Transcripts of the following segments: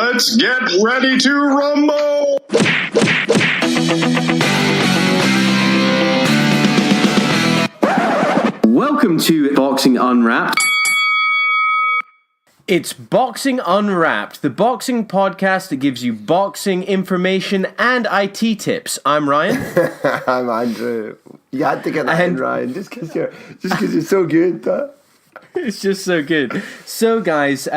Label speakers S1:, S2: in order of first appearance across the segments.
S1: Let's get ready to rumble!
S2: Welcome to Boxing Unwrapped.
S3: It's Boxing Unwrapped, the boxing podcast that gives you boxing information and IT tips. I'm Ryan.
S4: I'm Andrew. You had to get that in, Ryan, just because you're so good.
S3: It's just so good. So, guys,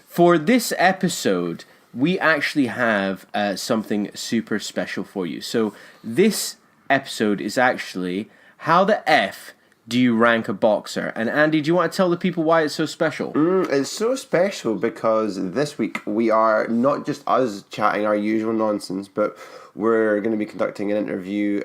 S3: for this episode, we actually have something super special for you. So, this episode is actually how the F do you rank a boxer? And Andy, do you want to tell the people why it's so special?
S4: It's so special because this week we are not just us chatting our usual nonsense, but we're going to be conducting an interview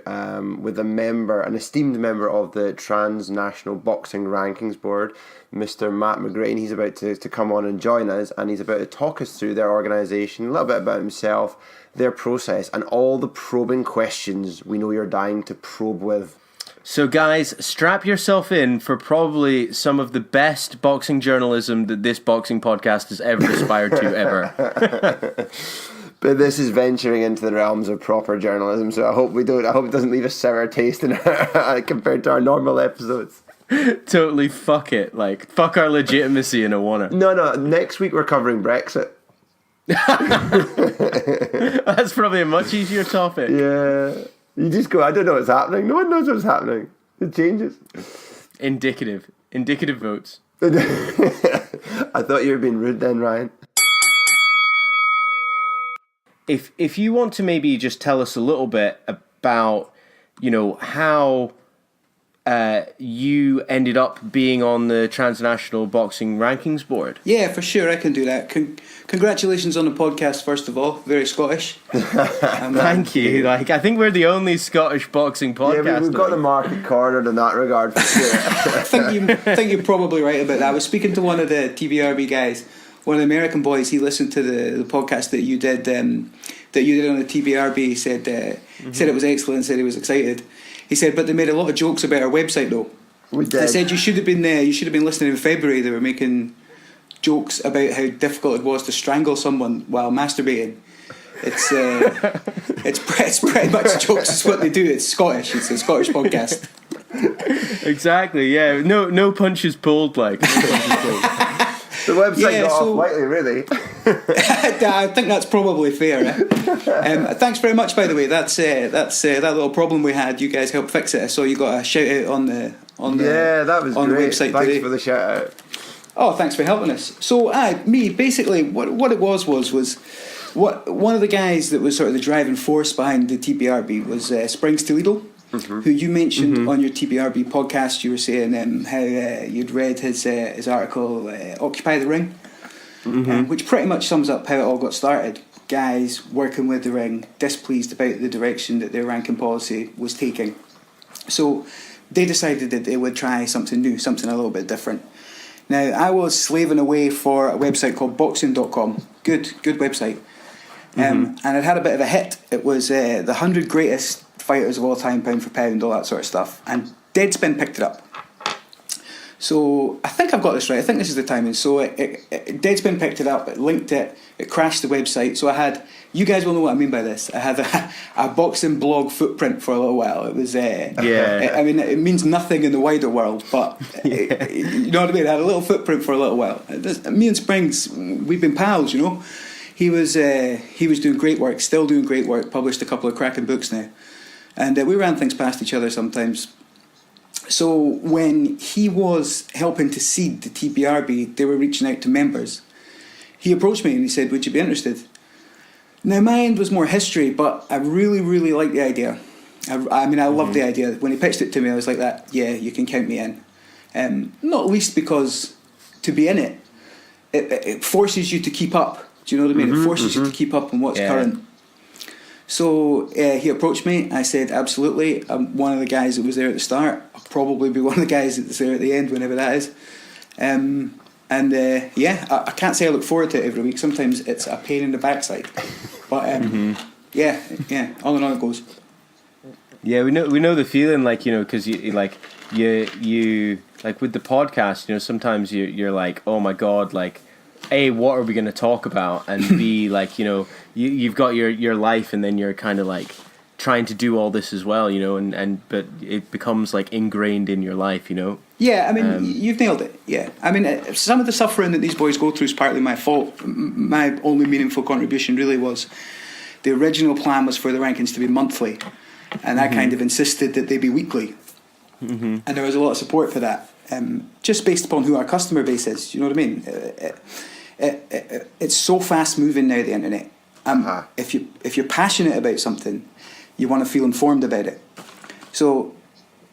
S4: with an esteemed member of the Transnational Boxing Rankings Board, Mr. Matt McGrain. He's about to come on and join us, and he's about to talk us through their organisation, a little bit about himself, their process, and all the probing questions we know you're dying to probe with.
S3: So guys, strap yourself in for probably some of the best boxing journalism that this boxing podcast has ever aspired to ever.
S4: But this is venturing into the realms of proper journalism, so I hope it doesn't leave a sour taste in compared to our normal episodes.
S3: Totally fuck it. Like, fuck our legitimacy in a oneer.
S4: No, next week we're covering Brexit.
S3: That's probably a much easier topic.
S4: Yeah. You just go, I don't know what's happening. No one knows what's happening. It changes.
S3: Indicative votes.
S4: I thought you were being rude then, Ryan.
S3: If you want to maybe just tell us a little bit about, how you ended up being on the Transnational Boxing Rankings Board.
S5: Yeah, for sure, I can do that. Congratulations on the podcast, first of all. Very Scottish.
S3: Thank you. Like, I think we're the only Scottish boxing podcast.
S4: Yeah, we've got the market cornered in that regard, for sure.
S5: I think you're probably right about that. I was speaking to one of the TBRB guys, one of the American boys. He listened to the podcast that you did on the TBRB. He said it was excellent. Said he was excited. He said, but they made a lot of jokes about our website though.
S4: We did.
S5: They said you should have been listening in February. They were making jokes about how difficult it was to strangle someone while masturbating. It's pretty much jokes. It's what they do. It's Scottish. It's a Scottish podcast.
S3: Exactly. Yeah. No punches pulled. Like.
S4: The website got off lightly, really.
S5: I think that's probably fair. Thanks very much, by the way. That's that little problem we had. You guys helped fix it. I saw you got a shout out on the
S4: that was
S5: on
S4: great.
S5: the website
S4: Thanks
S5: today.
S4: for the shout out.
S5: Oh, thanks for helping us. So, me basically, what it was what one of the guys that was sort of the driving force behind the TBRB was Springs Toledo. Mm-hmm. Who you mentioned on your TBRB podcast. You were saying how you'd read his article, Occupy the Ring, which pretty much sums up how it all got started. Guys working with the ring, displeased about the direction that their ranking policy was taking. So they decided that they would try something new, something a little bit different. Now, I was slaving away for a website called boxing.com. Good website. And it had a bit of a hit. It was the 100 greatest fighters of all time, pound for pound, all that sort of stuff. And Deadspin picked it up. So I think I've got this right. I think this is the timing. So Deadspin picked it up, it linked it, it crashed the website. So I had, you guys will know what I mean by this, I had a boxing blog footprint for a little while. It was, I mean, it means nothing in the wider world, but you know what I mean? I had a little footprint for a little while. Me and Springs, we've been pals, He was doing great work, still doing great work, published a couple of cracking books now. And we ran things past each other sometimes. So when he was helping to seed the TBRB, they were reaching out to members. He approached me and he said, would you be interested? Now, my end was more history, but I really, really liked the idea. I loved the idea. When he pitched it to me, I was like that, yeah, you can count me in. Not least because to be in it forces you to keep up. Do you know what I mean? It forces you to keep up on what's current. So he approached me. I said, absolutely. I'm one of the guys that was there at the start. I'll probably be one of the guys that's there at the end, whenever that is. I can't say I look forward to it every week. Sometimes it's a pain in the backside. But all in all it goes.
S3: Yeah, we know the feeling, because you like with the podcast, sometimes you're like, oh my god, like A, what are we going to talk about, and B, like, you've got your life, and then you're kind of like trying to do all this as well, but it becomes like ingrained in your life,
S5: Yeah, I mean, you've nailed it. Yeah, I mean, some of the suffering that these boys go through is partly my fault. My only meaningful contribution really was the original plan was for the rankings to be monthly, and I kind of insisted that they be weekly, and there was a lot of support for that, just based upon who our customer base is. You know what I mean? It's so fast moving now, the internet. If you're passionate about something, you want to feel informed about it. So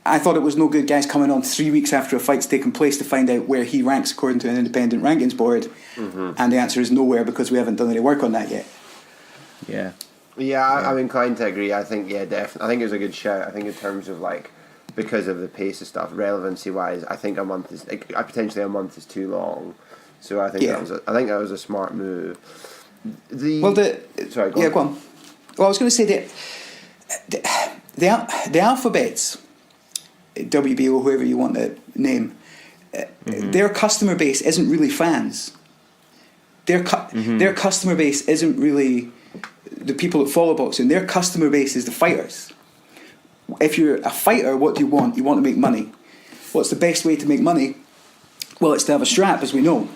S5: I thought it was no good guys coming on 3 weeks after a fight's taken place to find out where he ranks according to an independent rankings board, and the answer is nowhere because we haven't done any work on that yet.
S4: Yeah, I'm inclined to agree. I think, definitely. I think it was a good shout. I think in terms of like, because of the pace of stuff, relevancy wise, I think a month is potentially a month is too long. So I think that was a smart move. Sorry, go on.
S5: Well, I was going to say that the alphabets, WBO, whoever you want to name, their customer base isn't really fans. Their customer base isn't really the people that follow boxing. Their customer base is the fighters. If you're a fighter, what do you want? You want to make money. What's the best way to make money? Well, it's to have a strap, as we know.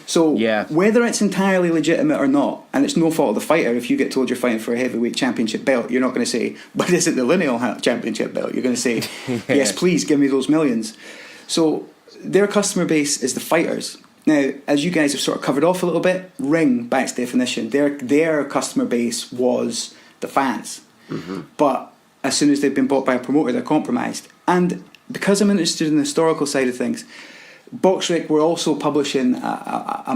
S5: So whether it's entirely legitimate or not, and it's no fault of the fighter, if you get told you're fighting for a heavyweight championship belt, you're not going to say, but is it the lineal championship belt? You're going to say, yes, please give me those millions. So their customer base is the fighters. Now, as you guys have sort of covered off a little bit, Ring, by its definition, their customer base was the fans. But as soon as they've been bought by a promoter, they're compromised. And because I'm interested in the historical side of things, BoxRec were also publishing a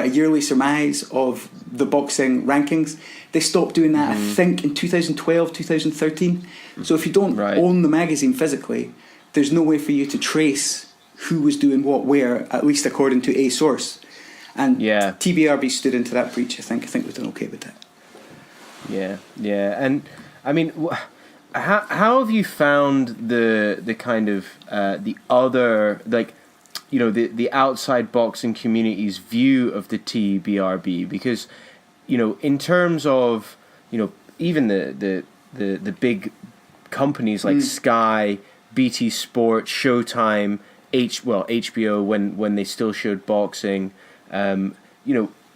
S5: yearly surmise of the boxing rankings. They stopped doing that, I think, in 2012, 2013. So if you don't own the magazine physically, there's no way for you to trace who was doing what where, at least according to a source. And TBRB stood into that breach, I think. I think we've done okay with that.
S3: Yeah. And, I mean, how have you found the kind of, the other, like, the outside boxing community's view of the TBRB? Because, in terms of, even the big companies like Sky, BT Sport, Showtime, HBO when they still showed boxing,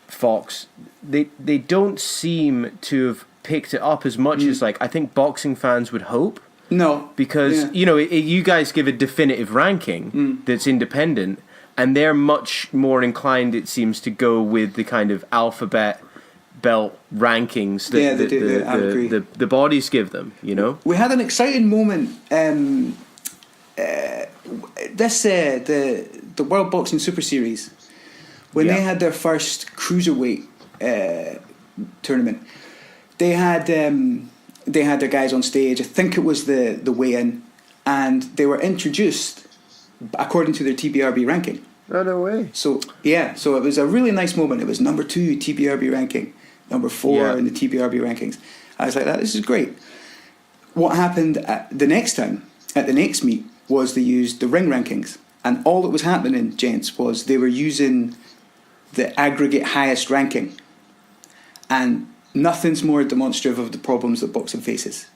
S3: Fox, they don't seem to have picked it up as much as I think boxing fans would hope.
S5: No,
S3: because you guys give a definitive ranking that's independent, and they're much more inclined, it seems, to go with the kind of alphabet belt rankings that the bodies give them.
S5: We had an exciting moment. The World Boxing Super Series, when they had their first cruiserweight tournament, they had their guys on stage. I think it was the weigh-in, and they were introduced according to their TBRB ranking.
S4: Oh, no way.
S5: So it was a really nice moment. It was number 2 TBRB ranking, number 4 in the TBRB rankings. I was like, this is great. What happened at the next meet, was they used the Ring rankings, and all that was happening, gents, was they were using the aggregate highest ranking, and nothing's more demonstrative of the problems that boxing faces.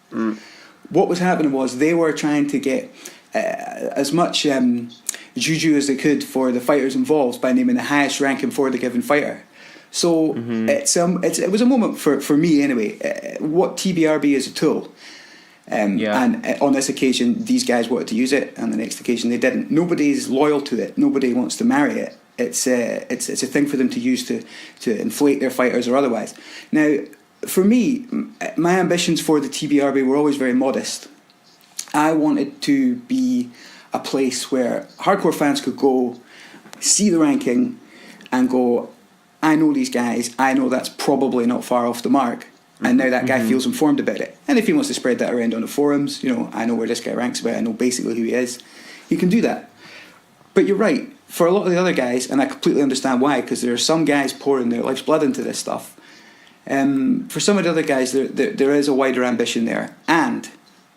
S5: What was happening was they were trying to get as much juju as they could for the fighters involved by naming the highest ranking for the given fighter. So it was a moment for me anyway. What TBRB is a tool. And on this occasion, these guys wanted to use it, and the next occasion they didn't. Nobody's loyal to it. Nobody wants to marry it. It's a thing for them to use to inflate their fighters or otherwise. Now, for me, my ambitions for the TBRB were always very modest. I wanted to be a place where hardcore fans could go, see the ranking, and go, I know these guys. I know that's probably not far off the mark. And now that guy feels informed about it. And if he wants to spread that around on the forums, I know where this guy ranks about, I know basically who he is, he can do that. But you're right, for a lot of the other guys, and I completely understand why, because there are some guys pouring their life's blood into this stuff. For some of the other guys, there is a wider ambition there. And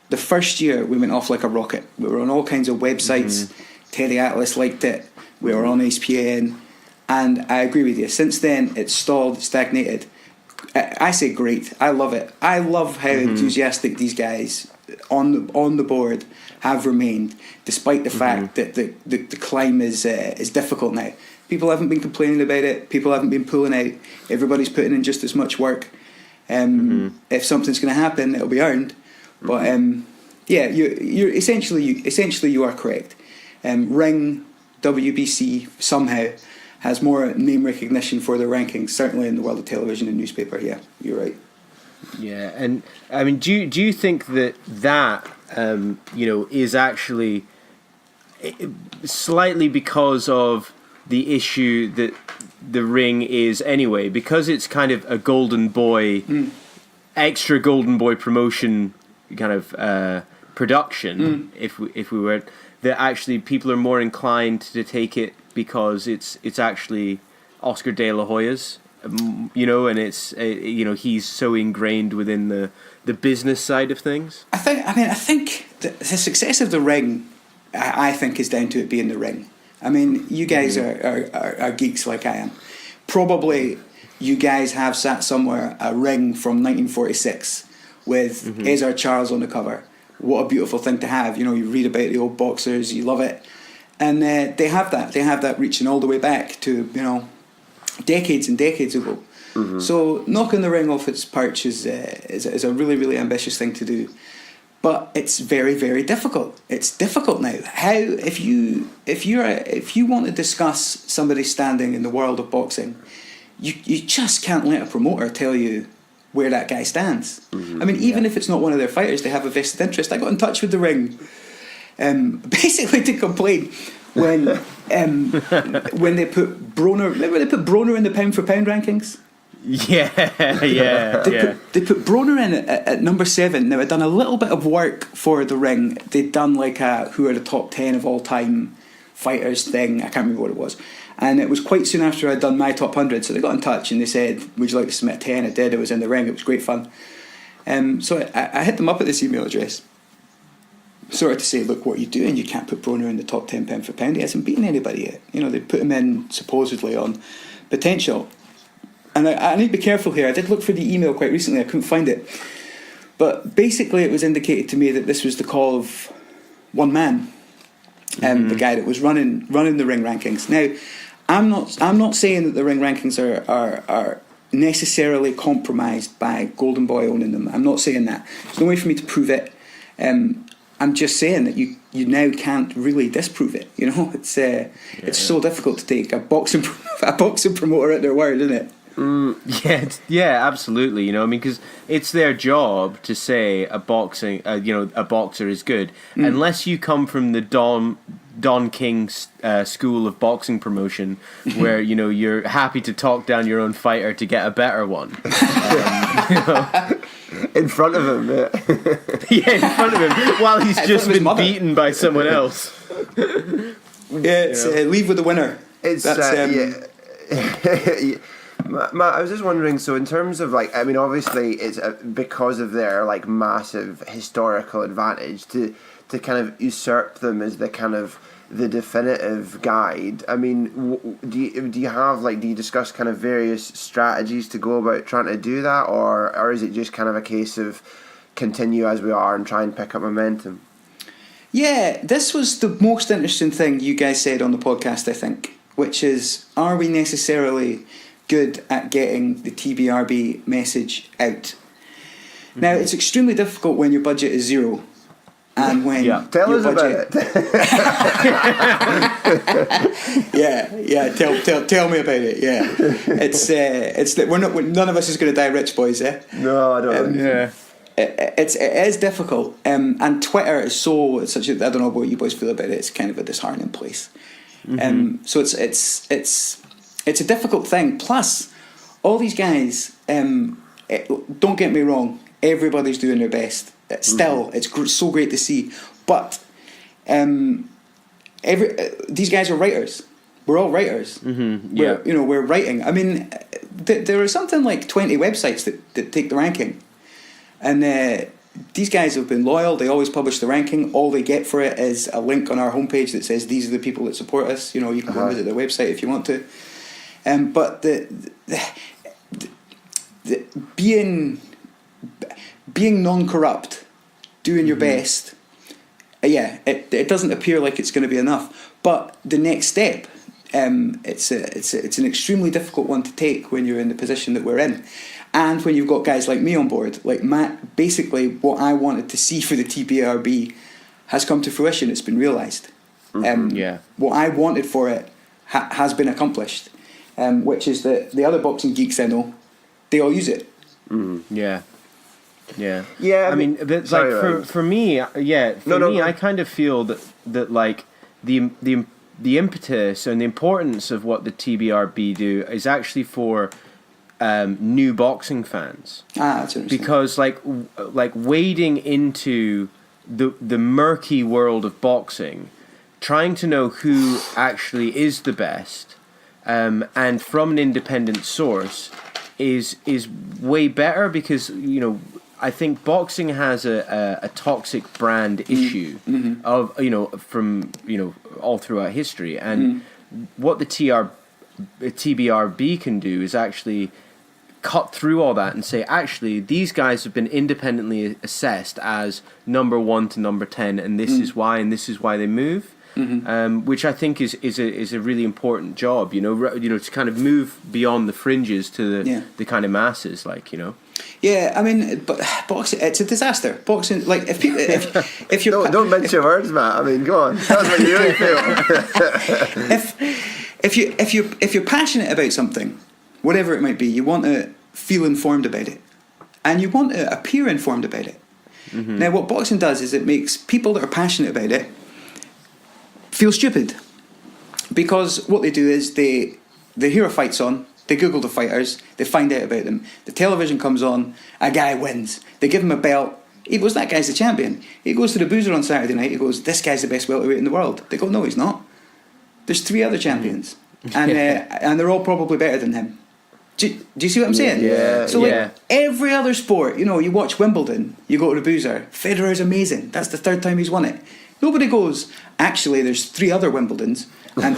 S5: the first year, we went off like a rocket. We were on all kinds of websites. Teddy Atlas liked it. We were on ESPN, and I agree with you. Since then, it's stalled, stagnated. I say great. I love it. I love how enthusiastic these guys on the board have remained, despite the fact that the climb is difficult now. People haven't been complaining about it. People haven't been pulling out. Everybody's putting in just as much work. If something's going to happen, it'll be earned. But you're essentially you are correct. Ring, WBC somehow has more name recognition for their rankings, certainly in the world of television and newspaper. Yeah, you're right.
S3: Yeah, and I mean, do you think that is actually slightly because of the issue that the ring is anyway, because it's kind of a golden boy, extra golden boy promotion kind of production. If we were, that actually people are more inclined to take it because it's actually Oscar De La Hoya's, and it's he's so ingrained within the business side of things.
S5: I think the success of the ring, I think, is down to it being the ring. I mean, you guys are geeks like I am. Probably you guys have sat somewhere a ring from 1946 with Ezra Charles on the cover. What a beautiful thing to have. You read about the old boxers, you love it. And they have that. They have that reaching all the way back to, decades and decades ago. So knocking the ring off its perch is a really, really ambitious thing to do. But it's very, very difficult. It's difficult now. How if you want to discuss somebody's standing in the world of boxing, you just can't let a promoter tell you where that guy stands. I mean, even if it's not one of their fighters, they have a vested interest. I got in touch with the ring, basically to complain when they put Broner. Remember they put Broner in the pound for pound rankings.
S3: They put Broner in at number 7. Now, I'd done a little bit of work for the ring. They'd done like a who are the top 10 of all time fighters thing. I can't remember what it was. And it was quite soon after I'd done my top 100. So they got in touch and they said, would you like to submit a 10? I did. I was in the ring. It was great fun. So I hit them up at this email address, sort of to say, look, what are you doing? You can't put Broner in the top 10 pound for pound. He hasn't beaten anybody yet. They put him in supposedly on potential. And I need to be careful here. I did look for the email quite recently. I couldn't find it. But basically it was indicated to me that this was the call of one man, the guy that was running the ring rankings. Now, I'm not saying that the ring rankings are necessarily compromised by Golden Boy owning them. I'm not saying that. There's no way for me to prove it. I'm just saying that you now can't really disprove it. It's so difficult to take a boxing promoter at their word, isn't it? Yeah, absolutely. Because it's their job to say a boxer is good, unless you come from the Don King school of boxing promotion, where you're happy to talk down your own fighter to get a better one.
S4: In front of him,
S3: in front of him, while he's just been beaten by someone else.
S5: It's leave with the winner.
S4: Matt, I was just wondering, so in terms of obviously it's because of their massive historical advantage to kind of usurp them as the kind of the definitive guide. I mean, do you discuss kind of various strategies to go about trying to do that, or is it just kind of a case of continue as we are and try and pick up momentum?
S5: Yeah, this was the most interesting thing you guys said on the podcast, I think, which is, are we necessarily good at getting the TBRB message out? Now, it's extremely difficult when your budget is zero. And when
S4: tell us about it.
S5: Tell me about it. Yeah, it's that none of us is going to die rich, boys.
S4: No, I don't.
S5: It is difficult, and Twitter is such a, I don't know what you boys feel about it. It's kind of a disheartening place. So it's a difficult thing. Plus, all these guys. Don't get me wrong. Everybody's doing their best. Still, it's so great to see. But these guys are writers. We're all writers. We're writing. I mean, there are something like 20 websites that take the ranking, and these guys have been loyal. They always publish the ranking. All they get for it is a link on our homepage that says these are the people that support us. You know, you can go and visit their website if you want to. But the being non-corrupt, doing your best, it doesn't appear like it's going to be enough. But the next step, it's an extremely difficult one to take when you're in the position that we're in. And when you've got guys like me on board, like Matt, basically what I wanted to see for the TPRB has come to fruition. It's been realised. What I wanted for it has been accomplished, which is that the other boxing geeks I know, they all use it.
S3: Yeah.
S4: Yeah,
S3: I mean, but for me, I kind of feel that like the impetus and the importance of what the TBRB do is actually for new boxing fans.
S5: That's interesting.
S3: Because like wading into the murky world of boxing, trying to know who actually is the best, and from an independent source is way better, because you know, I think boxing has a toxic brand issue of, you know, from, you know, all throughout history, and what the TBRB can do is actually cut through all that and say, actually, these guys have been independently assessed as number 1 to number 10, and this is why, and this is why they move. Which I think is a really important job, you know, to kind of move beyond the fringes to the kind of masses, like, you know.
S5: Yeah, I mean, but boxing, it's a disaster. Boxing, like, if you're
S4: don't mince your words, Matt. I mean, go on. That's what you really feel.
S5: if you're passionate about something, whatever it might be, you want to feel informed about it, and you want to appear informed about it. Now, what boxing does is it makes people that are passionate about it feel stupid, because what they do is they hear a fight's on, they Google the fighters, they find out about them. The television comes on, a guy wins. They give him a belt. He goes, that guy's the champion. He goes to the boozer on Saturday night. He goes, this guy's the best welterweight in the world. They go, no, he's not. There's 3 other champions, and they're all probably better than him. Do you see what I'm saying?
S4: Yeah.
S5: So like every other sport, you know, you watch Wimbledon, you go to the boozer. Federer's amazing. That's the 3rd time he's won it. Nobody goes, actually, there's 3 other Wimbledons, and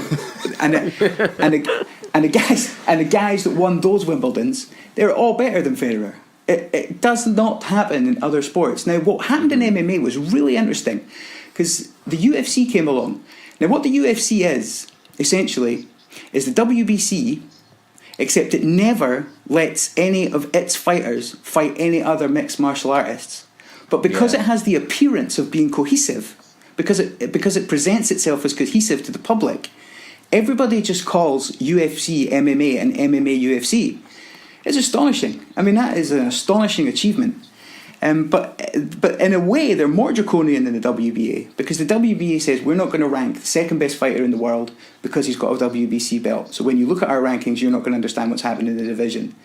S5: the guys that won those Wimbledons, they're all better than Federer. It does not happen in other sports. Now, what happened in MMA was really interesting, because the UFC came along. Now, what the UFC is, essentially, is the WBC, except it never lets any of its fighters fight any other mixed martial artists. But because it has the appearance of being cohesive, because it presents itself as cohesive to the public, everybody just calls UFC MMA and MMA UFC. It's astonishing. I mean, that is an astonishing achievement. But in a way, they're more draconian than the WBA, because the WBA says we're not going to rank the 2nd best fighter in the world because he's got a WBC belt. So when you look at our rankings, you're not going to understand what's happening in the division.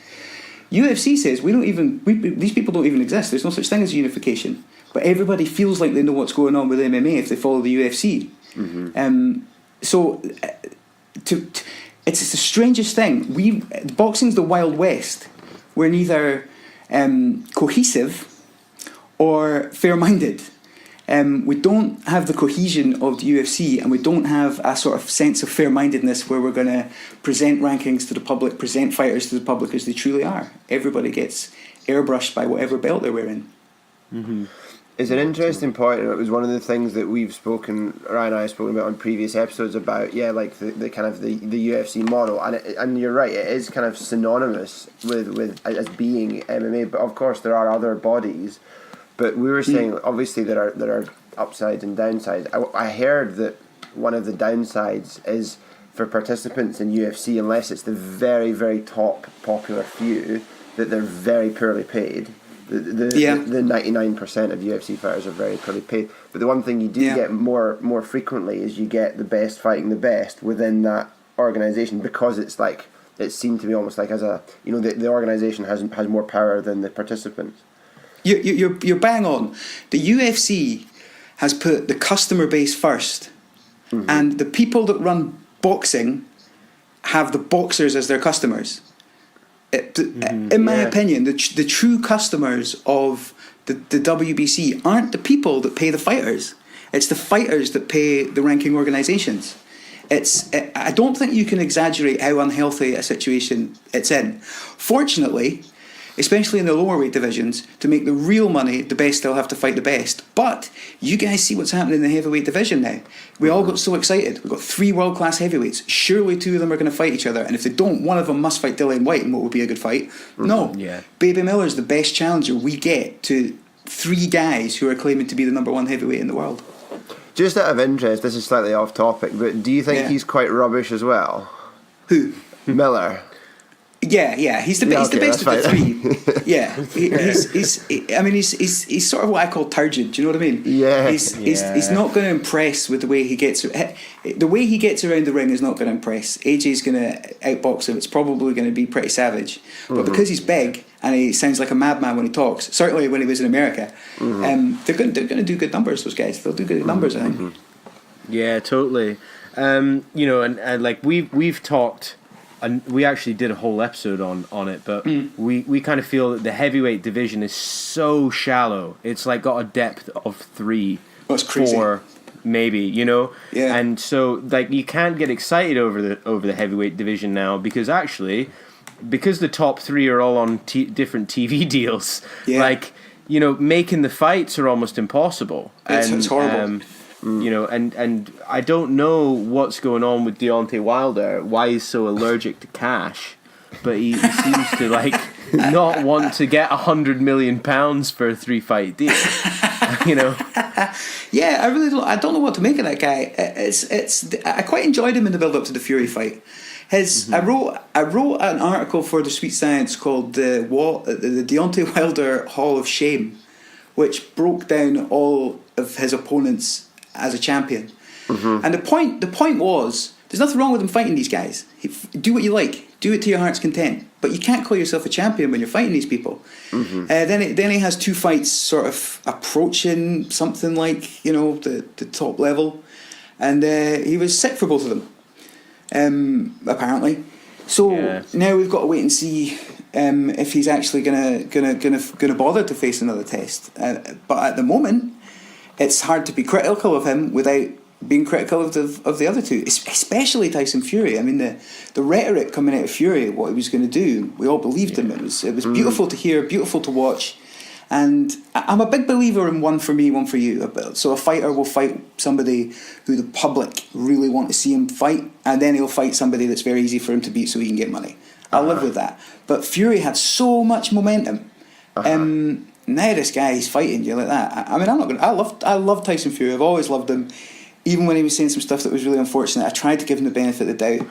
S5: UFC says these people don't even exist. There's no such thing as unification. But everybody feels like they know what's going on with MMA if they follow the UFC. It's the strangest thing. Boxing's the Wild West. We're neither cohesive or fair-minded. We don't have the cohesion of the UFC, and we don't have a sort of sense of fair-mindedness where we're going to present rankings to the public, present fighters to the public as they truly are. Everybody gets airbrushed by whatever belt they're wearing.
S4: It's an interesting point, and it was one of the things that Ryan and I have spoken about on previous episodes about, like the kind of the UFC model, and you're right, it is kind of synonymous with as being MMA, but of course there are other bodies. But we were saying, obviously, there are upsides and downsides. I heard that one of the downsides is for participants in UFC, unless it's the very, very top popular few, that they're very poorly paid. The 99% of UFC fighters are very poorly paid. But the one thing you do get more frequently is you get the best fighting the best within that organisation, because it's seen to be almost like as a, you know, the organisation has more power than the participants.
S5: You're bang on. The UFC has put the customer base first, and the people that run boxing have the boxers as their customers. In my opinion, the true customers of the WBC aren't the people that pay the fighters. It's the fighters that pay the ranking organisations. I don't think you can exaggerate how unhealthy a situation it's in. Fortunately, especially in the lower weight divisions, to make the real money, the best they'll have to fight the best. But you guys see what's happening in the heavyweight division now. We all got so excited. We've got 3 world-class heavyweights. Surely 2 of them are going to fight each other. And if they don't, one of them must fight Dillian White in what would be a good fight. No.
S3: Yeah.
S5: Baby Miller's the best challenger we get to 3 guys who are claiming to be the number 1 heavyweight in the world.
S4: Just out of interest, this is slightly off topic, but do you think he's quite rubbish as well?
S5: Who?
S4: Miller.
S5: Yeah, he's the best of the 3. Yeah, he's sort of what I call turgid. Do you know what I mean?
S4: Yeah.
S5: He's not going to impress with the way he gets. The way he gets around the ring is not going to impress. AJ's going to outbox him. It's probably going to be pretty savage. But because he's big and he sounds like a madman when he talks, certainly when he was in America, they're going to do good numbers. Those guys, they'll do good numbers. I think.
S3: Yeah, totally. And like we've talked. And we actually did a whole episode on it, but we kind of feel that the heavyweight division is so shallow. It's like got a depth of 3,
S5: That's crazy.
S3: 4, maybe, Yeah. And so like you can't get excited over the heavyweight division now because the top 3 are all on different TV deals. Yeah. Like making the fights are almost impossible.
S5: It's horrible.
S3: And I don't know what's going on with Deontay Wilder, why he's so allergic to cash, but he seems to not want to get £100 million for a 3-fight deal.
S5: Yeah, I don't know what to make of that guy. I quite enjoyed him in the build up to the Fury fight. I wrote an article for the Sweet Science called the Deontay Wilder Hall of Shame, which broke down all of his opponents as a champion. And the point was, there's nothing wrong with him fighting these guys. Do what you like, do it to your heart's content, but you can't call yourself a champion when you're fighting these people. Then he has 2 fights sort of approaching something like the top level, and he was sick for both of them, apparently. So now we've got to wait and see if he's actually gonna bother to face another test. But at the moment, it's hard to be critical of him without being critical of the other 2, especially Tyson Fury. I mean, the rhetoric coming out of Fury, what he was going to do, we all believed him. It was beautiful to hear, beautiful to watch, and I'm a big believer in 1 for me, 1 for you. So a fighter will fight somebody who the public really want to see him fight, and then he'll fight somebody that's very easy for him to beat so he can get money. I'll live with that. But Fury had so much momentum. Now this guy is fighting you like that. I mean, I love Tyson Fury. I've always loved him, even when he was saying some stuff that was really unfortunate. I tried to give him the benefit of the doubt.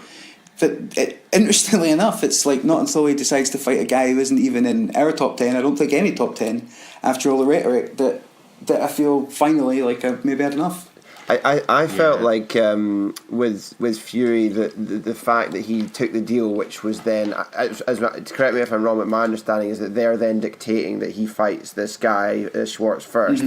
S5: But interestingly enough, it's like not until he decides to fight a guy who isn't even in our top 10. I don't think any top 10. After all the rhetoric, that I feel finally like I've maybe had enough.
S4: I felt like with Fury the fact that he took the deal, which was then, as correct me if I'm wrong, but my understanding is that they're then dictating that he fights this guy Schwartz first,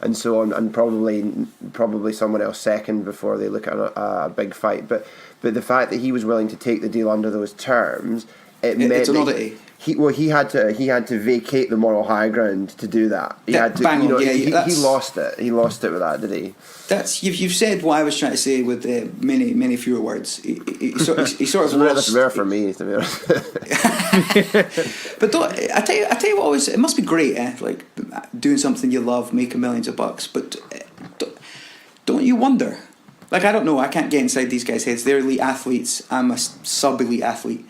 S4: and so on, and probably someone else second before they look at a big fight. But the fact that he was willing to take the deal under those terms, meant
S5: it's an oddity.
S4: He had to vacate the moral high ground to do that. He had to. He lost it. He lost it with that, did he?
S5: That's you've said what I was trying to say with many fewer words. He sort of lost.
S4: That's rare for me, to be honest.
S5: But I tell you what, always it must be great, like doing something you love, making millions of bucks. But don't you wonder? Like, I don't know, I can't get inside these guys' heads. They're elite athletes. I'm a sub-elite athlete.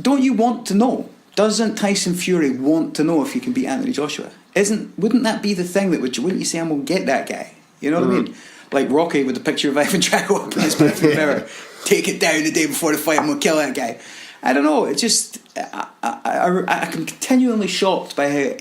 S5: Don't you want to know? Doesn't Tyson Fury want to know if he can beat Anthony Joshua? Wouldn't that be the thing wouldn't you say, I'm going to get that guy? You know what I mean? Like Rocky with the picture of Ivan Drago up in his bathroom mirror. Take it down the day before the fight, I'm going to kill that guy. I don't know, it's just, I'm continually shocked by how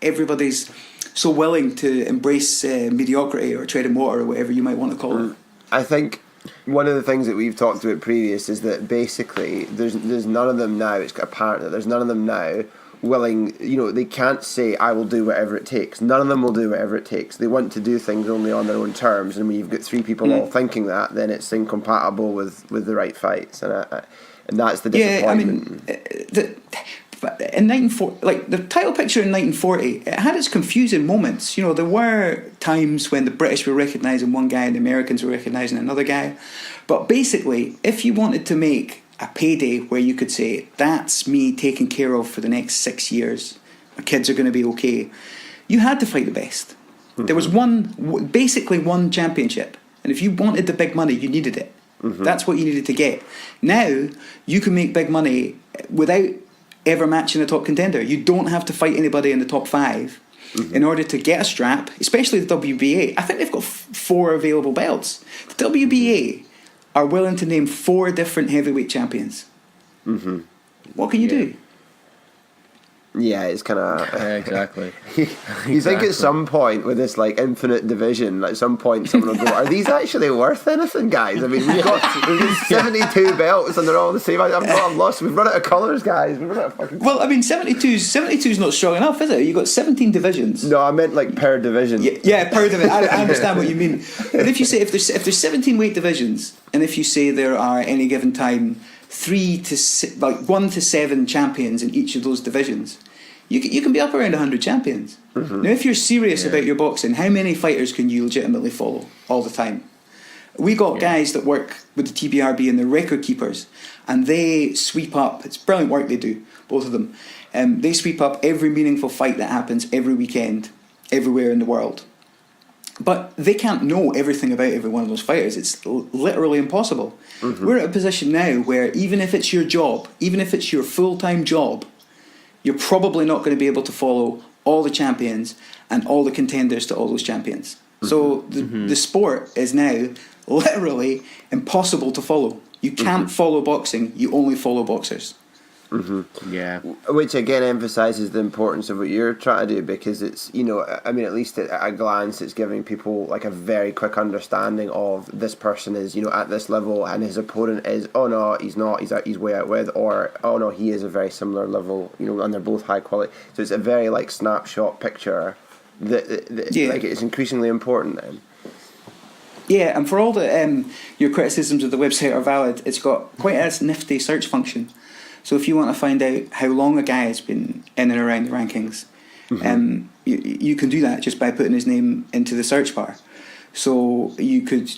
S5: everybody's so willing to embrace mediocrity or tread in water or whatever you might want to call it.
S4: I think one of the things that we've talked about previous is that basically there's none of them now, it's apparent that there's none of them now willing, they can't say I will do whatever it takes. None of them will do whatever it takes. They want to do things only on their own terms, and when you've got 3 people all thinking that, then it's incompatible with the right fights, and that's the disappointment.
S5: Yeah, I mean, in 1940, like the title picture in 1940, it had its confusing moments. You know, there were times when the British were recognising one guy and the Americans were recognising another guy. But basically, if you wanted to make a payday where you could say, that's me taken care of for the next 6 years, my kids are going to be okay, you had to fight the best. There was basically one championship. And if you wanted the big money, you needed it. That's what you needed to get. Now, you can make big money without ever matching a top contender. You don't have to fight anybody in the top 5 in order to get a strap, especially the WBA. I think they've got 4 available belts. The WBA are willing to name 4 different heavyweight champions. What can you do?
S4: Yeah, it's kind of
S3: exactly.
S4: You think at some point with this like infinite division, at some point someone will go, "Are these actually worth anything, guys?" I mean, we've got 72 belts and they're all the same. I'm lost. We've run out of colours, guys. We've run out of fucking.
S5: Well, I mean, 72 is not strong enough, is it? You've got 17 divisions.
S4: No, I meant like per division.
S5: Yeah, per division. I understand what you mean. But if you say if there's 17 weight divisions, and if you say there are any given time 1 to 7 champions in each of those divisions, you can be up around 100 champions. Now, if you're serious about your boxing, how many fighters can you legitimately follow all the time? We got guys that work with the TBRB and the record keepers, and they sweep up. It's brilliant work they do, both of them. They sweep up every meaningful fight that happens every weekend, everywhere in the world. But they can't know everything about every one of those fighters. It's literally impossible. We're at a position now where even if it's your job, even if it's your full-time job, you're probably not going to be able to follow all the champions and all the contenders to all those champions. So the sport is now literally impossible to follow. You can't follow boxing, you only follow boxers.
S3: Yeah.
S4: Which again emphasises the importance of what you're trying to do, because it's, you know, I mean, at least at a glance it's giving people like a very quick understanding of this person is, you know, at this level and his opponent is, oh no, he's not, he's way out with, or oh no, he is a very similar level, you know, and they're both high quality. So it's a very like snapshot picture that like it's increasingly important then.
S5: Yeah, and for all that your criticisms of the website are valid, it's got quite a nifty search function. So if you want to find out how long a guy has been in and around the rankings, you can do that just by putting his name into the search bar. So you could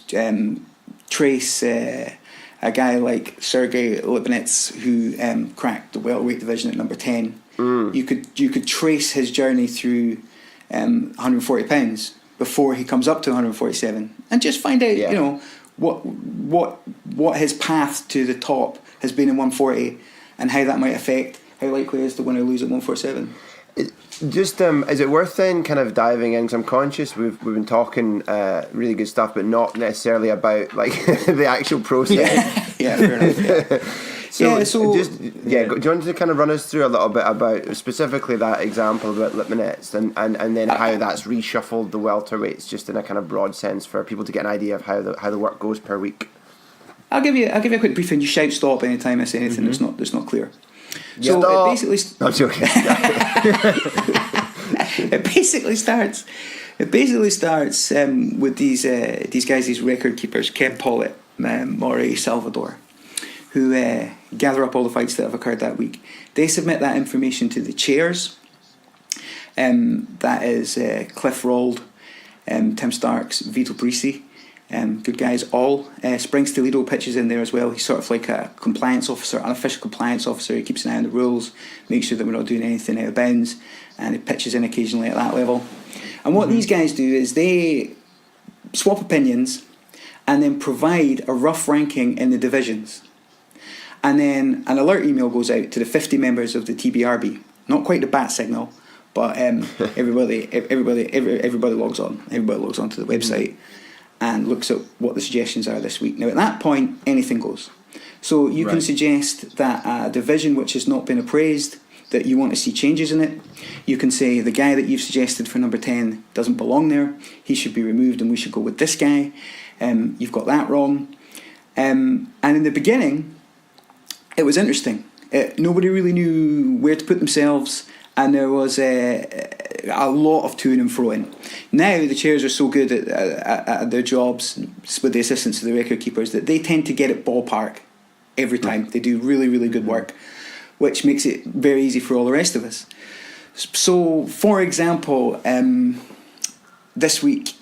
S5: trace a guy like Sergey Lipinets, who cracked the welterweight division at number 10. You could trace his journey through 140 pounds before he comes up to 147, and just find out you know what his path to the top has been in 140. And how that might affect how likely is to win or lose at 147.
S4: Just is it worth then kind of diving in? Because I'm conscious we've been talking really good stuff, but not necessarily about like the actual process.
S5: Yeah, fair enough.
S4: Do you want to kind of run us through a little bit about specifically that example about Lipinets and then how that's reshuffled the welterweights, just in a kind of broad sense for people to get an idea of how the work goes per week?
S5: I'll give you a quick briefing. You shout stop anytime I say anything that's not clear. So
S4: stop.
S5: it basically.
S4: I'm joking.
S5: It basically starts with these guys, these record keepers, Kev Pollitt, Maury Salvador, who gather up all the fights that have occurred that week. They submit that information to the chairs. That is Cliff Rold, Tim Starks, Vito Brisi. Good guys all. Springs Toledo pitches in there as well. He's sort of like a compliance officer, unofficial compliance officer. He keeps an eye on the rules, makes sure that we're not doing anything out of bounds, and he pitches in occasionally at that level. And what these guys do is they swap opinions and then provide a rough ranking in the divisions. And then an alert email goes out to the 50 members of the TBRB. Not quite the bat signal, but everybody logs on. Everybody logs on to the website and looks at what the suggestions are this week. Now, at that point, anything goes. So you can suggest that a division which has not been appraised, that you want to see changes in it. You can say the guy that you've suggested for number 10 doesn't belong there. He should be removed and we should go with this guy. You've got that wrong. And in the beginning, it was interesting. Nobody really knew where to put themselves, and there was a lot of to and fro-ing. Now the chairs are so good at their jobs with the assistance of the record keepers that they tend to get it ballpark every time. They do really, really good work. which makes it very easy for all the rest of us. So, for example, this week,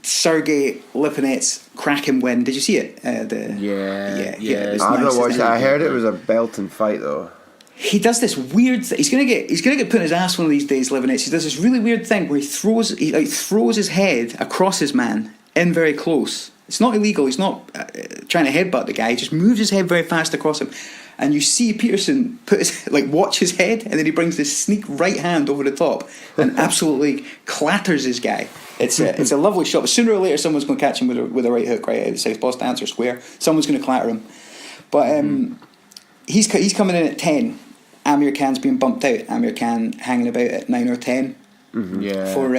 S5: Sergey Lipinets' cracking win. Did you see it?
S3: Yeah.
S5: It was
S4: I've
S5: nice,
S4: not watched
S5: isn't
S4: it. I heard it was a belting fight though.
S5: He does this weird thing. He's gonna get put in his ass one of these days, Lipinets. He does this really weird thing where he throws his head across his man in very close. It's not illegal. He's not trying to headbutt the guy. He just moves his head very fast across him. And you see Peterson watch his head, and then he brings this sneak right hand over the top and absolutely clatters his guy. It's a lovely shot. But sooner or later, someone's going to catch him with a right hook right out of South Boston Answer Square. Someone's going to clatter him. But he's coming in at 10. Amir Khan's being bumped out. Amir Khan hanging about at 9 or 10.
S3: Mm-hmm. Yeah.
S5: For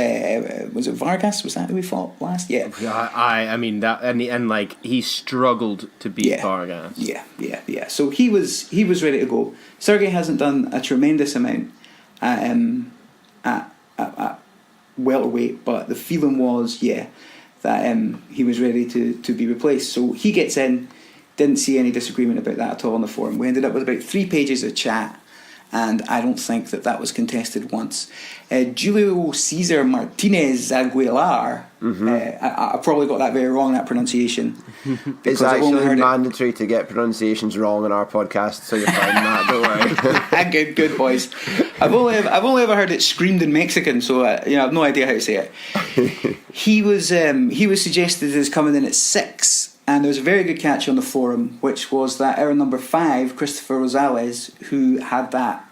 S5: was it Vargas? Was that who we fought last? Yeah.
S3: I mean that, and like he struggled to beat Vargas.
S5: Yeah. So he was ready to go. Sergey hasn't done a tremendous amount at welterweight, but the feeling was that he was ready to be replaced. So he gets in. Didn't see any disagreement about that at all on the forum. We ended up with about 3 pages of chat. And I don't think that was contested once. Julio Cesar Martinez Aguilar. I probably got that very wrong, that pronunciation.
S4: It's actually mandatory to get pronunciations wrong on our podcast, so you're fine, Matt. Don't worry.
S5: Good boys. I've only ever heard it screamed in Mexican, so I have no idea how to say it. He was suggested as coming in at 6. And there was a very good catch on the forum, which was that our number 5, Christopher Rosales, who had that.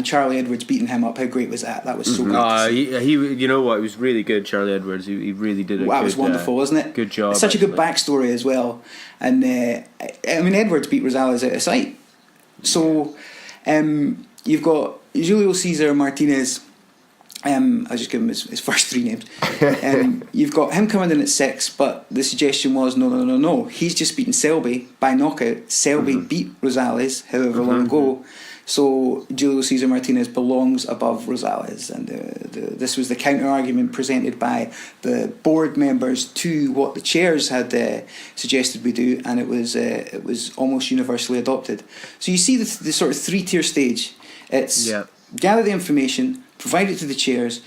S5: Charlie Edwards beating him up. How great was that? That was so good.
S3: He you know what? It was really good, Charlie Edwards. He really did it.
S5: That was wonderful, wasn't it?
S3: Good job.
S5: It's such a good backstory as well. And Edwards beat Rosales out of sight. So you've got Julio Cesar Martinez. I'll just give him his first 3 names. You've got him coming in at 6, but the suggestion was no. He's just beaten Selby by knockout. Selby beat Rosales however long ago. So Julio Cesar Martinez belongs above Rosales, and this was the counter argument presented by the board members to what the chairs had suggested we do, and it was almost universally adopted. So you see the sort of 3-tier stage. It's gather the information, provide it to the chairs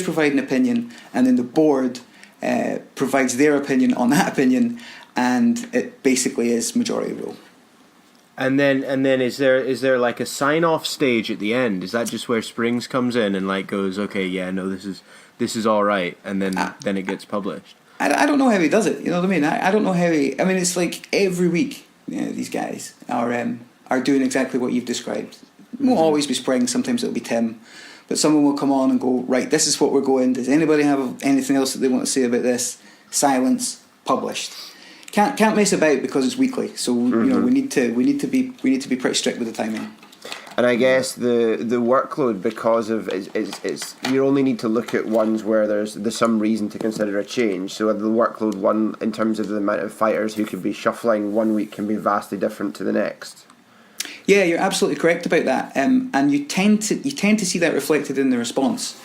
S5: provide an opinion, and then the board provides their opinion on that opinion, and it basically is majority rule.
S3: And then is there like a sign off stage at the end? Is that just where Springs comes in and like goes, okay, this is all right, and then it gets published?
S5: I don't know how he does it. You know what I mean? I don't know how he. I mean, it's like every week these guys are doing exactly what you've described. It won't always be Springs. Sometimes it'll be Tim. But someone will come on and go, right, this is what we're going. Does anybody have anything else that they want to say about this? Silence. Published. Can't mess about because it's weekly. So we need to be pretty strict with the timing.
S4: And I guess the workload, because of it's you only need to look at ones where there's some reason to consider a change. So the workload one in terms of the amount of fighters who could be shuffling one week can be vastly different to the next.
S5: Yeah, you're absolutely correct about that, and you tend to see that reflected in the response.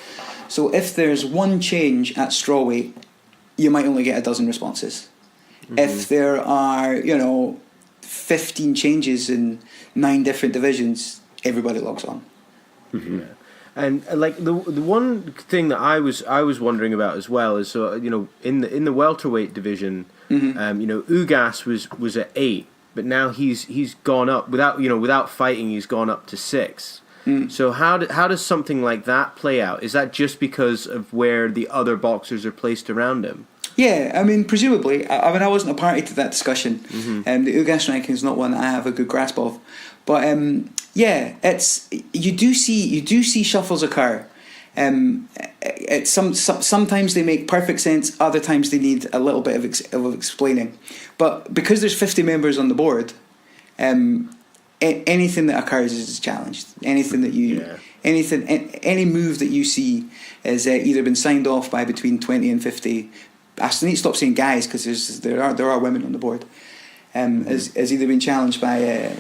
S5: So if there's one change at strawweight, you might only get a dozen responses. If there are 15 changes in 9 different divisions, everybody logs on.
S3: Yeah. And like the one thing that I was wondering about as well is in the welterweight division, Ugas was at 8. But now he's gone up without fighting. He's gone up to 6. So how does something like that play out? Is that just because of where the other boxers are placed around him?
S5: Yeah, I mean, presumably. I wasn't a party to that discussion. The Ugas ranking is not one that I have a good grasp of. But it's you do see shuffles occur. Sometimes they make perfect sense. Other times they need a little bit of explaining. But because there's 50 members on the board, anything that occurs is challenged. Anything that any move that you see has either been signed off by between 20 and 50. I need to stop saying guys because there are women on the board. Has either been challenged by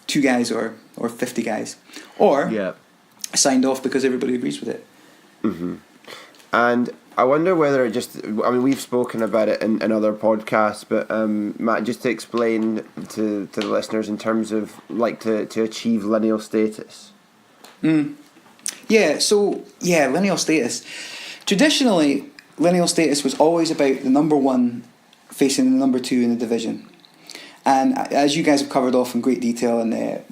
S5: 2 guys or 50 guys, or signed off because everybody agrees with it.
S4: And I wonder whether it just... I mean, we've spoken about it in other podcasts, but Matt, just to explain to the listeners in terms of like to achieve lineal status.
S5: Yeah, so, lineal status. Traditionally, lineal status was always about the number one facing the number two in the division. And as you guys have covered off in great detail and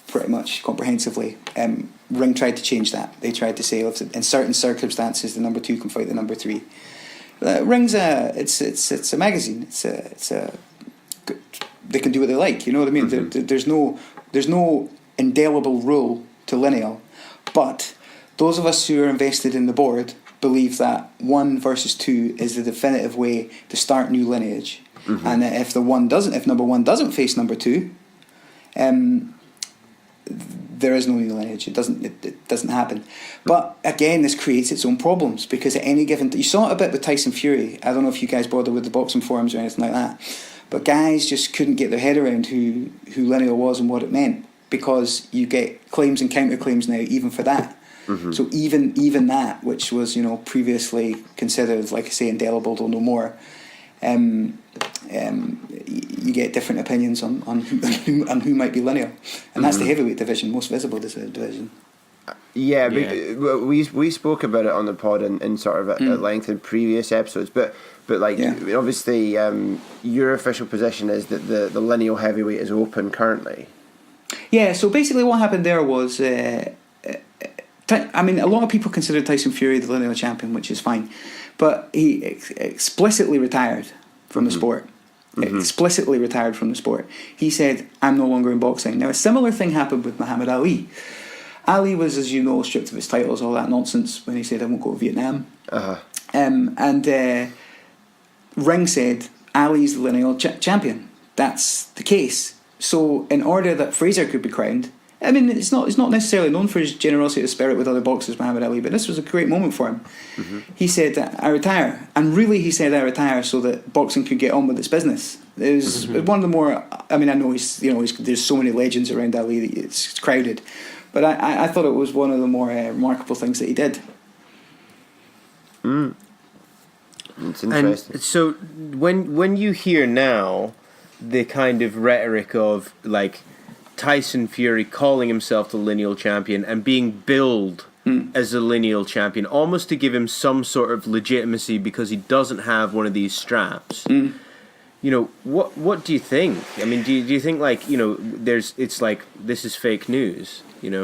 S5: pretty much comprehensively, Ring tried to change that. They tried to say, in certain circumstances, the number two can fight the number three. Ring's it's a magazine. They can do what they like. You know what I mean? Mm-hmm. There's no indelible rule to lineal, but those of us who are invested in the board believe that 1 versus 2 is the definitive way to start new lineage. Mm-hmm. And if number one doesn't face number 2, there is no new lineage. It doesn't happen. But again, this creates its own problems because at any given... You saw it a bit with Tyson Fury. I don't know if you guys bother with the boxing forums or anything like that, but guys just couldn't get their head around who lineal was and what it meant, because you get claims and counterclaims now even for that. Mm-hmm. So even that, which was previously considered, like I say, indelible till no more, you get different opinions on who might be lineal, and that's the heavyweight division, most visible division.
S4: Yeah. We spoke about it on the pod in sort of at length in previous episodes, but obviously your official position is that the lineal heavyweight is open currently.
S5: Yeah, so basically what happened there was, a lot of people consider Tyson Fury the lineal champion, which is fine, but he explicitly retired from the sport. Explicitly retired from the sport. He said, I'm no longer in boxing. Now, a similar thing happened with Muhammad Ali. Ali was, as you know, stripped of his titles, all that nonsense, when he said, I won't go to Vietnam. Ring said, Ali's the lineal champion. That's the case. So, in order that Fraser could be crowned, I mean, it's not necessarily known for his generosity of spirit with other boxers, Muhammad Ali, but this was a great moment for him. Mm-hmm. He said, I retire. And really, he said, I retire so that boxing could get on with its business. It was one of the more... I mean, I know there's so many legends around Ali that it's crowded, but I thought it was one of the more remarkable things that he did.
S4: It's interesting.
S3: And so, when you hear now the kind of rhetoric of, like, Tyson Fury calling himself the lineal champion and being billed as a lineal champion, almost to give him some sort of legitimacy because he doesn't have one of these straps. What do you think? I mean, do you think it's like this is fake news?
S5: It's.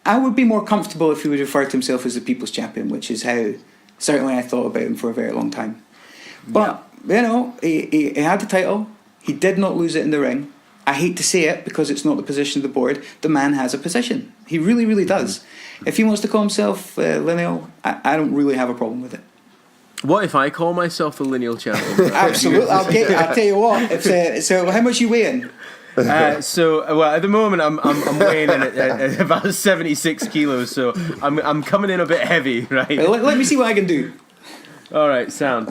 S5: I would be more comfortable if he would refer to himself as the people's champion, which is how certainly I thought about him for a very long time. But he had the title. He did not lose it in the ring. I hate to say it because it's not the position of the board. The man has a position. He really, really does. If he wants to call himself lineal, I don't really have a problem with it.
S3: What if I call myself the lineal champion?
S5: Absolutely. I'll tell you what. So how much are you weighing?
S3: At the moment I'm weighing in at about 76 kilos, so I'm coming in a bit heavy, right?
S5: Let me see what I can do.
S3: All right, sound.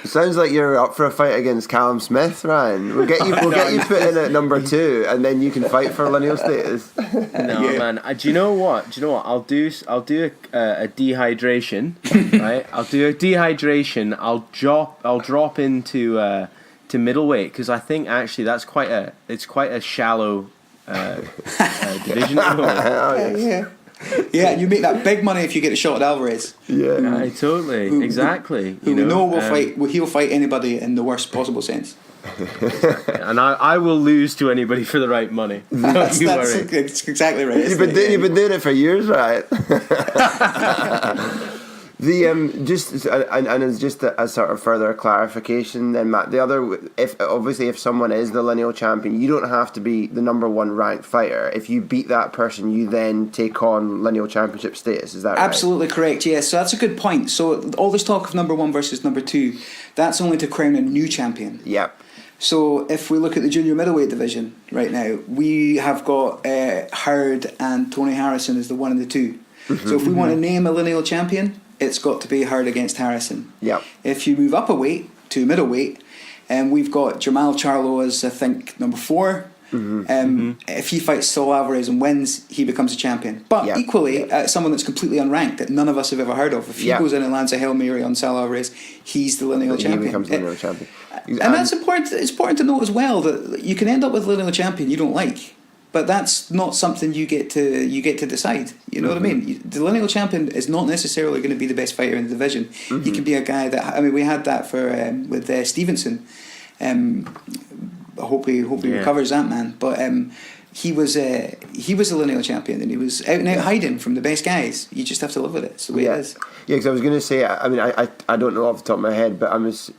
S4: Sounds like you're up for a fight against Callum Smith, Ryan. We'll get you put in at number 2, and then you can fight for lineal status.
S3: Man. Do you know what? I'll do a dehydration, right? I'll do a dehydration. I'll drop into to middleweight because I think actually that's quite a shallow division.
S5: Yeah, you make that big money if you get a shot at Alvarez.
S3: Yeah, totally, exactly.
S5: He'll fight anybody in the worst possible sense.
S3: And I will lose to anybody for the right money. Don't you worry.
S5: It's exactly right.
S4: You've been doing it for years, right? Just a sort of further clarification then, Matt, if someone is the lineal champion, you don't have to be the number 1 ranked fighter. If you beat that person, you then take on lineal championship status. Is that right?
S5: Absolutely correct, yes. So that's a good point. So all this talk of number 1 versus number 2, that's only to crown a new champion.
S4: Yep.
S5: So if we look at the junior middleweight division right now, we have got Hurd and Tony Harrison as the 1 and the 2. Mm-hmm. So if we want to name a lineal champion, it's got to be Hurd against Harrison.
S4: Yep.
S5: If you move up a weight to middleweight, we've got Jamal Charlo as, I think, number 4, If he fights Saul Alvarez and wins, he becomes a champion. But equally, someone that's completely unranked that none of us have ever heard of, if he goes in and lands a Hail Mary on Saul Alvarez, he's the lineal champion.
S4: He becomes the lineal champion.
S5: And that's important. It's important to note as well that you can end up with a lineal champion you don't like. But that's not something you get to decide. You know what I mean? The lineal champion is not necessarily going to be the best fighter in the division. He can be a guy that, I mean, we had that for with Stevenson. I hope he recovers, that man. But he was a lineal champion, and he was out and out hiding from the best guys. You just have to live with it. It's the way it is.
S4: Yeah, because I was going to say, I mean, I don't know off the top of my head, but was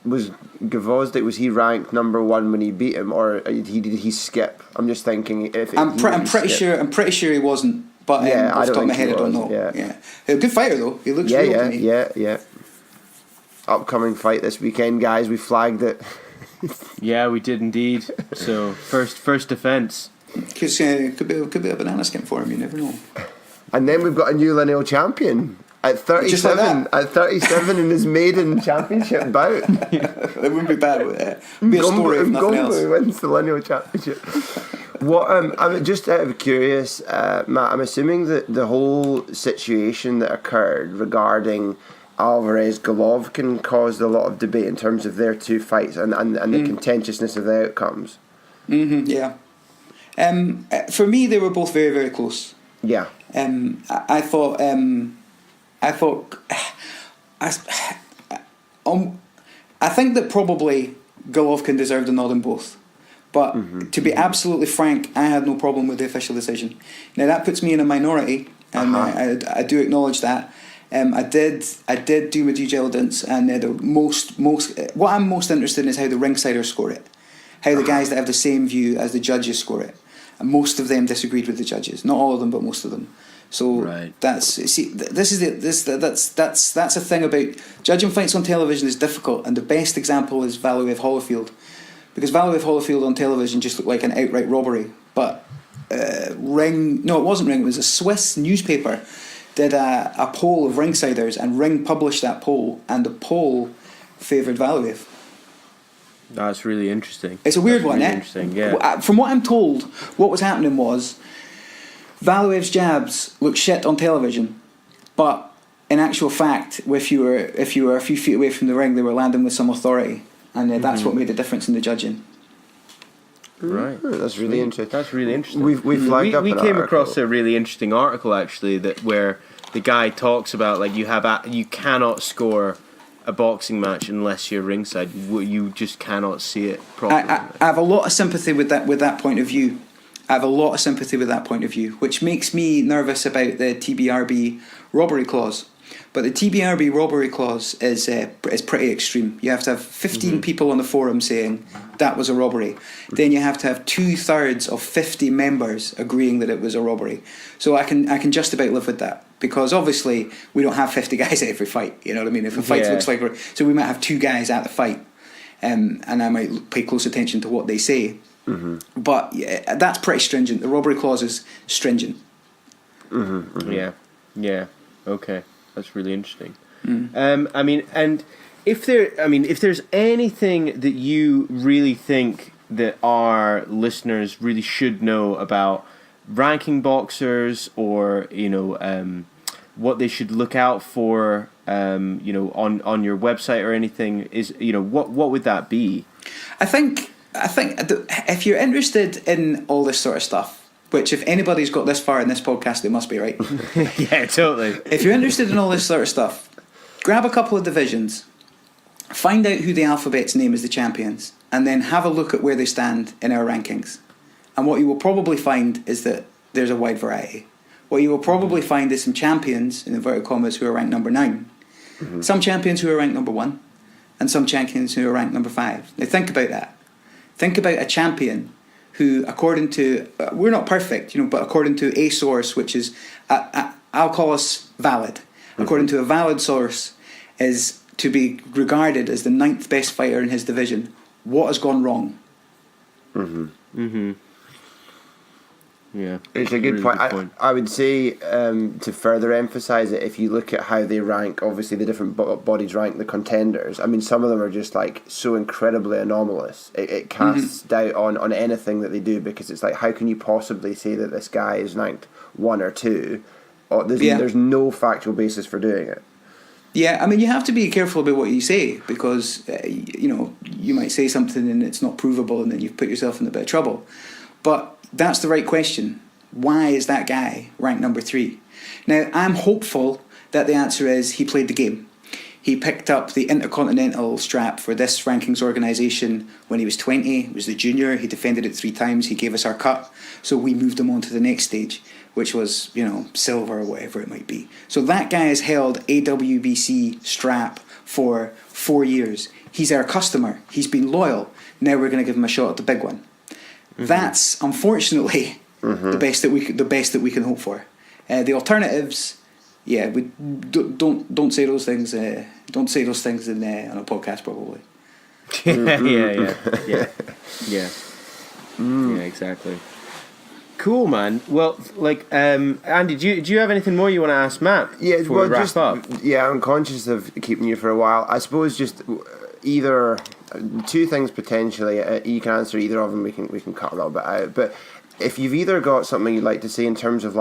S4: Gvozdyk, was he ranked number 1 when he beat him, or did he skip? I'm just thinking
S5: I'm pretty sure he wasn't. But off the top of my head, I don't know. Yeah. A good fighter though. He looks real to me.
S4: Yeah. Upcoming fight this weekend, guys. We flagged it.
S3: Yeah, we did indeed. So first defense.
S5: Because could be a banana skin for him. You never know. And
S4: then we've got a new lineal champion at 37. At 37 in his maiden championship bout.
S5: It wouldn't be bad. It'd be a story if nothing else.
S4: Wins the lineal championship. What I'm just out of curious, Matt. I'm assuming that the whole situation that occurred regarding Alvarez Golovkin caused a lot of debate in terms of their two fights and the contentiousness of the outcomes.
S5: Yeah. For me, they were both very, very close.
S4: Yeah.
S5: I thought I think that probably Golovkin deserved a nod in both. But to be absolutely frank, I had no problem with the official decision. Now that puts me in a minority, and I do acknowledge that. I did do my due diligence, and what I'm most interested in is how the ringsiders score it, how the guys that have the same view as the judges score it, and most of them disagreed with the judges. Not all of them, but most of them. So that's a thing about judging fights on television is difficult, and the best example is Valuev Holyfield, because Valuev Holyfield on television just looked like an outright robbery. But it wasn't Ring. It was a Swiss newspaper did a poll of ringsiders, and Ring published that poll, and the poll favoured Valuev.
S3: That's really interesting.
S5: It's a weird one,
S3: really interesting, yeah.
S5: From what I'm told, what was happening was Valuev's jabs looked shit on television, but in actual fact, if you were a few feet away from the ring, they were landing with some authority, and that's what made the difference in the judging.
S3: Right,
S4: that's really interesting.
S3: That's really interesting.
S4: We flagged up.
S3: We came across a really interesting article actually where the guy talks about like you cannot score a boxing match unless you're ringside. You just cannot see it properly.
S5: I have a lot of sympathy with that point of view. Which makes me nervous about the TBRB robbery clause. But the TBRB robbery clause is pretty extreme. You have to have 15 people on the forum saying that was a robbery. Then you have to have 2/3 of 50 members agreeing that it was a robbery. So I can just about live with that, because obviously we don't have 50 guys at every fight. You know what I mean? If a fight looks like so, we might have 2 guys at the fight, and I might pay close attention to what they say. But yeah, that's pretty stringent. The robbery clause is stringent.
S3: Yeah. Okay. That's really interesting. I mean, and if there's anything that you really think that our listeners really should know about ranking boxers, or what they should look out for, on your website or anything, is what would that be? I think
S5: if you're interested in all this sort of stuff, which if anybody's got this far in this podcast, they must be, right?
S3: Yeah, totally.
S5: If you're interested in all this sort of stuff, grab a couple of divisions, find out who the alphabet's name as the champions, and then have a look at where they stand in our rankings. And what you will probably find is that there's a wide variety. What you will probably find is some champions, in inverted commas, who are ranked number 9. Some champions who are ranked number 1, and some champions who are ranked number 5. Now think about that. Think about a champion who, according to, we're not perfect, but according to a source, which is, I'll call us valid, according to a valid source, is to be regarded as the 9th best fighter in his division. What has gone wrong?
S3: Yeah,
S4: It's a good
S3: really
S4: point. I would say to further emphasise it, if you look at how they rank, obviously the different bodies rank the contenders. I mean, some of them are just like so incredibly anomalous. It casts doubt on anything that they do, because it's like, how can you possibly say that this guy is ranked 1 or 2? Or there's no factual basis for doing it.
S5: Yeah, I mean, you have to be careful about what you say, because, you might say something and it's not provable, and then you've put yourself in a bit of trouble. But that's the right question. Why is that guy ranked number 3? Now, I'm hopeful that the answer is he played the game. He picked up the Intercontinental strap for this rankings organisation when he was 20. He was the junior. He defended it 3 times. He gave us our cut. So we moved him on to the next stage, which was, silver or whatever it might be. So that guy has held AWBC strap for 4 years. He's our customer. He's been loyal. Now we're going to give him a shot at the big one. That's, unfortunately, the best that we can hope for. The alternatives, we don't say those things. Don't say those things on a podcast, probably.
S3: Yeah, exactly. Cool, man. Well, Andy, do you have anything more you want to ask Matt before we wrap up?
S4: Yeah, I'm conscious of keeping you for a while. I suppose just either 2 things potentially. You can answer either of them. We can cut a little bit out. But if you've either got something you'd like to say in terms of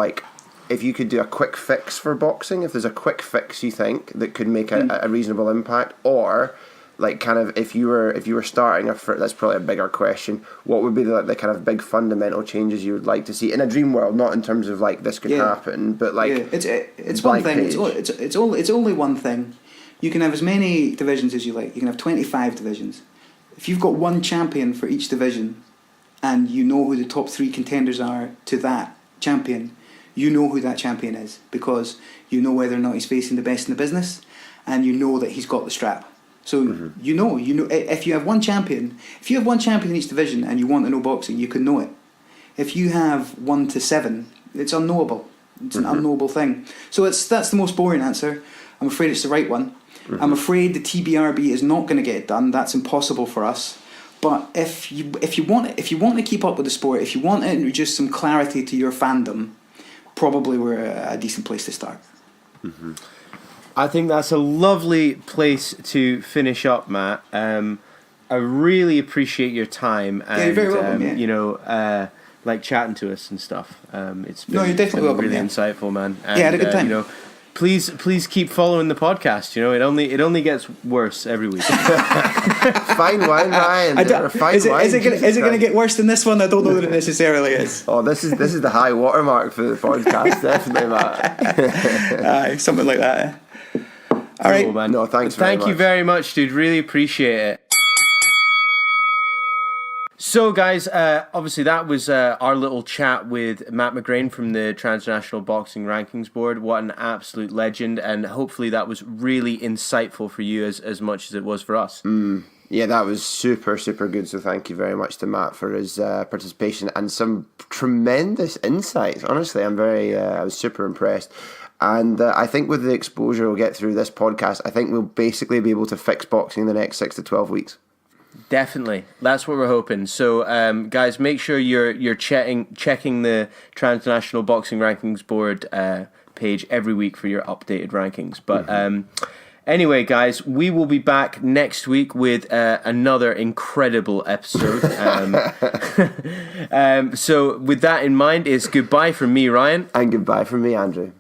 S4: if you could do a quick fix for boxing, if there's a quick fix you think that could make a reasonable impact, or if you were starting that's probably a bigger question. What would be the kind of big fundamental changes you would like to see in a dream world, not in terms of this could happen, but
S5: it's one thing. It's only one thing. You can have as many divisions as you like. You can have 25 divisions. If you've got one champion for each division, and you know who the top 3 contenders are to that champion, you know who that champion is, because you know whether or not he's facing the best in the business, and you know that he's got the strap. So you know if you have one champion, in each division, and you want to know boxing, you can know it. If you have 1 to 7, it's unknowable. It's an unknowable thing. So that's the most boring answer. I'm afraid it's the right one. I'm afraid the TBRB is not going to get it done. That's impossible for us. But if you want to keep up with the sport, if you want to introduce some clarity to your fandom, probably we're a decent place to start.
S3: I think that's a lovely place to finish up, Matt. I really appreciate your time and
S5: you're very welcome,
S3: chatting to us and stuff. It's been,
S5: you're definitely welcome,
S3: really insightful, man. And,
S5: I had a good time.
S3: Please keep following the podcast. It only gets worse every week.
S4: Fine wine, Ryan.
S5: Is it going to get worse than this one? I don't know that it necessarily is.
S4: Oh, this is the high watermark for the podcast, definitely, Matt.
S5: Something like that. All right.
S3: Cool, man.
S4: No, thanks.
S3: Thank you very much, dude. Really appreciate it. So, guys, obviously that was our little chat with Matt McGrain from the Transnational Boxing Rankings Board. What an absolute legend, and hopefully that was really insightful for you as much as it was for us.
S4: Yeah, that was super, super good. So thank you very much to Matt for his participation and some tremendous insights. Honestly, I was super impressed. And I think with the exposure we'll get through this podcast, I think we'll basically be able to fix boxing in the next 6 to 12 weeks.
S3: Definitely, that's what we're hoping. So, guys, make sure you're checking the Transnational Boxing Rankings Board page every week for your updated rankings. But anyway, guys, we will be back next week with another incredible episode. So, with that in mind, it's goodbye from me, Ryan,
S4: and goodbye from me, Andrew.